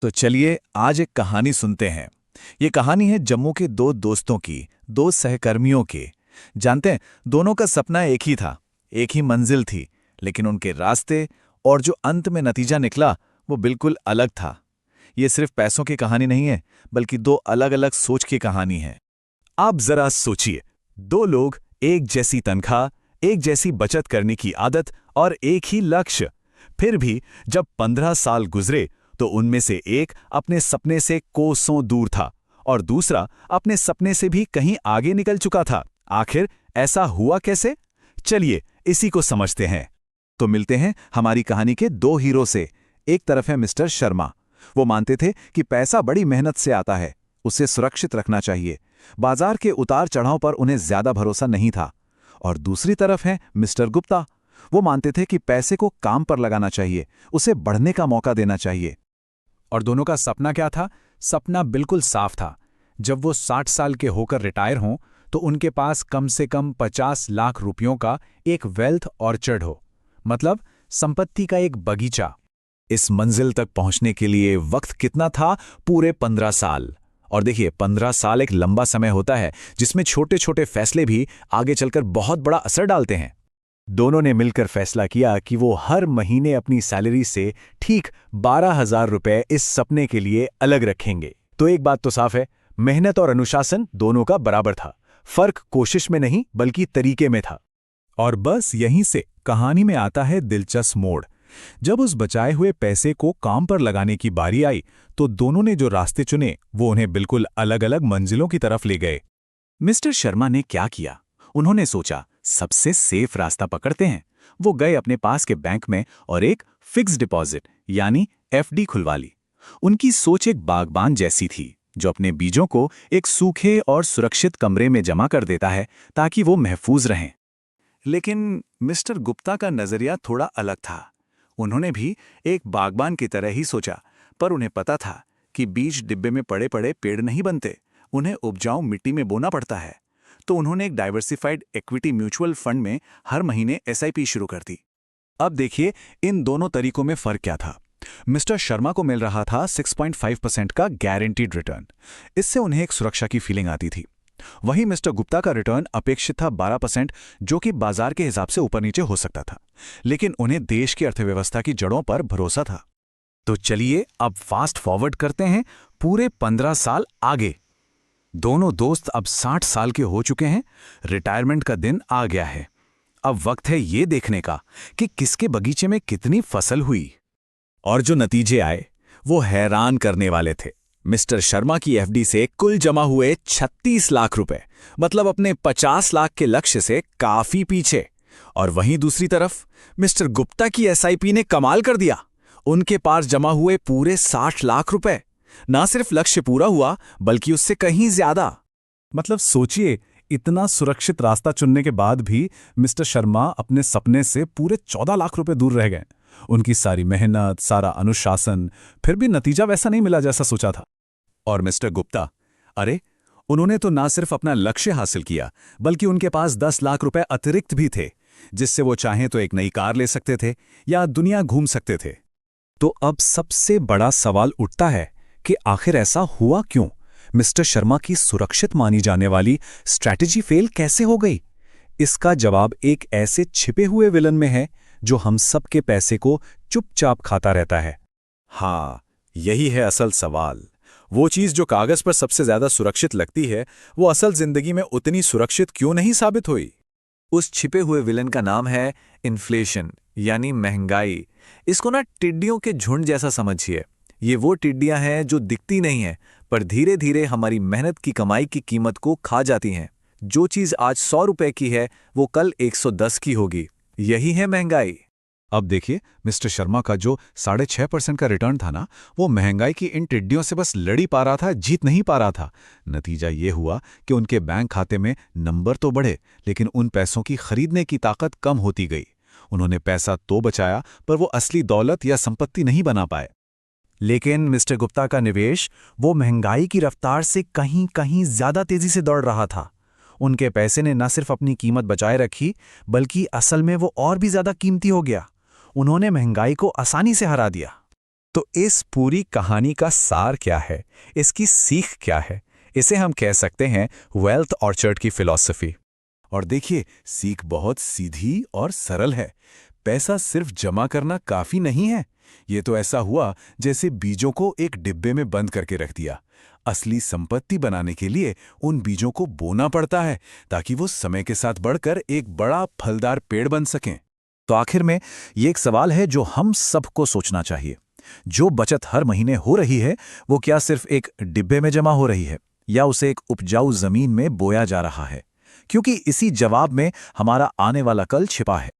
तो चलिए आज एक कहानी सुनते हैं। ये कहानी है जम्मू के दो दोस्तों की, दो सहकर्मियों की। जानते हैं, दोनों का सपना एक ही था, एक ही मंजिल थी, लेकिन उनके रास्ते और जो अंत में नतीजा निकला वो बिल्कुल अलग था। ये सिर्फ पैसों की कहानी नहीं है, बल्कि दो अलग अलग सोच की कहानी है। आप जरा सोचिए, दो लोग, एक जैसी तनख्वाह, एक जैसी बचत करने की आदत और एक ही लक्ष्य। फिर भी जब 15 साल गुजरे तो उनमें से एक अपने सपने से कोसों दूर था और दूसरा अपने सपने से भी कहीं आगे निकल चुका था। आखिर ऐसा हुआ कैसे? चलिए इसी को समझते हैं। तो मिलते हैं हमारी कहानी के दो हीरो से। एक तरफ है मिस्टर शर्मा। वो मानते थे कि पैसा बड़ी मेहनत से आता है, उसे सुरक्षित रखना चाहिए। बाजार के उतार चढ़ाव पर उन्हें ज्यादा भरोसा नहीं था। और दूसरी तरफ है मिस्टर गुप्ता। वो मानते थे कि पैसे को काम पर लगाना चाहिए, उसे बढ़ने का मौका देना चाहिए। और दोनों का सपना क्या था? सपना बिल्कुल साफ था। जब वो 60 साल के होकर रिटायर हों तो उनके पास कम से कम 50 लाख रुपयों का एक वेल्थ ऑर्चर्ड हो, मतलब संपत्ति का एक बगीचा। इस मंजिल तक पहुंचने के लिए वक्त कितना था? पूरे 15 साल। और देखिए, 15 साल एक लंबा समय होता है जिसमें छोटे छोटे फैसले भी आगे चलकर बहुत बड़ा असर डालते हैं। दोनों ने मिलकर फैसला किया कि वो हर महीने अपनी सैलरी से ठीक 12,000 रुपए इस सपने के लिए अलग रखेंगे। तो एक बात तो साफ है, मेहनत और अनुशासन दोनों का बराबर था। फर्क कोशिश में नहीं बल्कि तरीके में था। और बस यहीं से कहानी में आता है दिलचस्प मोड़। जब उस बचाए हुए पैसे को काम पर लगाने की बारी आई तो दोनों ने जो रास्ते चुने वो उन्हें बिल्कुल अलग अलग मंजिलों की तरफ ले गए। मिस्टर शर्मा ने क्या किया? उन्होंने सोचा, सबसे सेफ रास्ता पकड़ते हैं। वो गए अपने पास के बैंक में और एक फिक्स डिपॉजिट यानी एफडी खुलवा ली। उनकी सोच एक बागबान जैसी थी जो अपने बीजों को एक सूखे और सुरक्षित कमरे में जमा कर देता है ताकि वो महफूज रहें। लेकिन मिस्टर गुप्ता का नजरिया थोड़ा अलग था। उन्होंने भी एक बागबान की तरह ही सोचा, पर उन्हें पता था कि बीज डिब्बे में पड़े पड़े पेड़ नहीं बनते, उन्हें उपजाऊ मिट्टी में बोना पड़ता है। तो उन्होंने एक डाइवर्सिफाइड इक्विटी म्यूचुअल फंड में हर महीने एसआईपी शुरू कर दी। अब देखिए, इन दोनों तरीकों में फर्क क्या था। मिस्टर शर्मा को मिल रहा था 6.5% का गारंटीड रिटर्न। इससे उन्हें एक सुरक्षा की फीलिंग आती थी। वहीं मिस्टर गुप्ता का रिटर्न अपेक्षित था 12%, जो कि बाजार के हिसाब से ऊपर नीचे हो सकता था, लेकिन उन्हें देश की अर्थव्यवस्था की जड़ों पर भरोसा था। तो चलिए अब फास्ट फॉरवर्ड करते हैं पूरे 15 साल आगे। दोनों दोस्त अब 60 साल के हो चुके हैं। रिटायरमेंट का दिन आ गया है। अब वक्त है ये देखने का कि किसके बगीचे में कितनी फसल हुई। और जो नतीजे आए वो हैरान करने वाले थे। मिस्टर शर्मा की एफडी से कुल जमा हुए 36 लाख रुपए, मतलब अपने 50 लाख के लक्ष्य से काफी पीछे। और वहीं दूसरी तरफ मिस्टर गुप्ता की एसआईपी ने कमाल कर दिया। उनके पास जमा हुए पूरे 60 लाख रुपए। ना सिर्फ लक्ष्य पूरा हुआ बल्कि उससे कहीं ज्यादा। मतलब सोचिए, इतना सुरक्षित रास्ता चुनने के बाद भी मिस्टर शर्मा अपने सपने से पूरे 14 लाख रुपए दूर रह गए। उनकी सारी मेहनत, सारा अनुशासन, फिर भी नतीजा वैसा नहीं मिला जैसा सोचा था। और मिस्टर गुप्ता, अरे उन्होंने तो ना सिर्फ अपना लक्ष्य हासिल किया बल्कि उनके पास 10 लाख रुपए अतिरिक्त भी थे, जिससे वो चाहें तो एक नई कार ले सकते थे या दुनिया घूम सकते थे। तो अब सबसे बड़ा सवाल उठता है कि आखिर ऐसा हुआ क्यों? मिस्टर शर्मा की सुरक्षित मानी जाने वाली स्ट्रैटेजी फेल कैसे हो गई? इसका जवाब एक ऐसे छिपे हुए विलन में है जो हम सबके पैसे को चुपचाप खाता रहता है। हाँ, यही है असल सवाल। वो चीज जो कागज पर सबसे ज्यादा सुरक्षित लगती है, वो असल जिंदगी में उतनी सुरक्षित क्यों नहीं साबित हुई? उस छिपे हुए विलन का नाम है इन्फ्लेशन, यानी महंगाई। इसको ना टिड्डियों के झुंड जैसा समझिए। ये वो टिड्डियां हैं जो दिखती नहीं हैं, पर धीरे धीरे हमारी मेहनत की कमाई की कीमत को खा जाती हैं। जो चीज आज 100 रुपए की है वो कल 110 की होगी। यही है महंगाई। अब देखिए, मिस्टर शर्मा का जो 6.5% का रिटर्न था ना, वो महंगाई की इन टिड्डियों से बस लड़ी पा रहा था, जीत नहीं पा रहा था। नतीजा ये हुआ कि उनके बैंक खाते में नंबर तो बढ़े, लेकिन उन पैसों की खरीदने की ताकत कम होती गई। उन्होंने पैसा तो बचाया, पर वो असली दौलत या संपत्ति नहीं बना पाए। लेकिन मिस्टर गुप्ता का निवेश वो महंगाई की रफ्तार से कहीं कहीं ज्यादा तेजी से दौड़ रहा था। उनके पैसे ने न सिर्फ अपनी कीमत बचाए रखी, बल्कि असल में वो और भी ज्यादा कीमती हो गया। उन्होंने महंगाई को आसानी से हरा दिया। तो इस पूरी कहानी का सार क्या है, इसकी सीख क्या है? इसे हम कह सकते हैं वेल्थ ऑर्चर्ड की फिलॉसफी। और देखिए, सीख बहुत सीधी और सरल है। पैसा सिर्फ जमा करना काफी नहीं है। ये तो ऐसा हुआ जैसे बीजों को एक डिब्बे में बंद करके रख दिया। असली संपत्ति बनाने के लिए उन बीजों को बोना पड़ता है, ताकि वो समय के साथ बढ़कर एक बड़ा फलदार पेड़ बन सकें। तो आखिर में ये एक सवाल है जो हम सबको सोचना चाहिए। जो बचत हर महीने हो रही है, वो क्या सिर्फ एक डिब्बे में जमा हो रही है या उसे एक उपजाऊ जमीन में बोया जा रहा है? क्योंकि इसी जवाब में हमारा आने वाला कल छिपा है।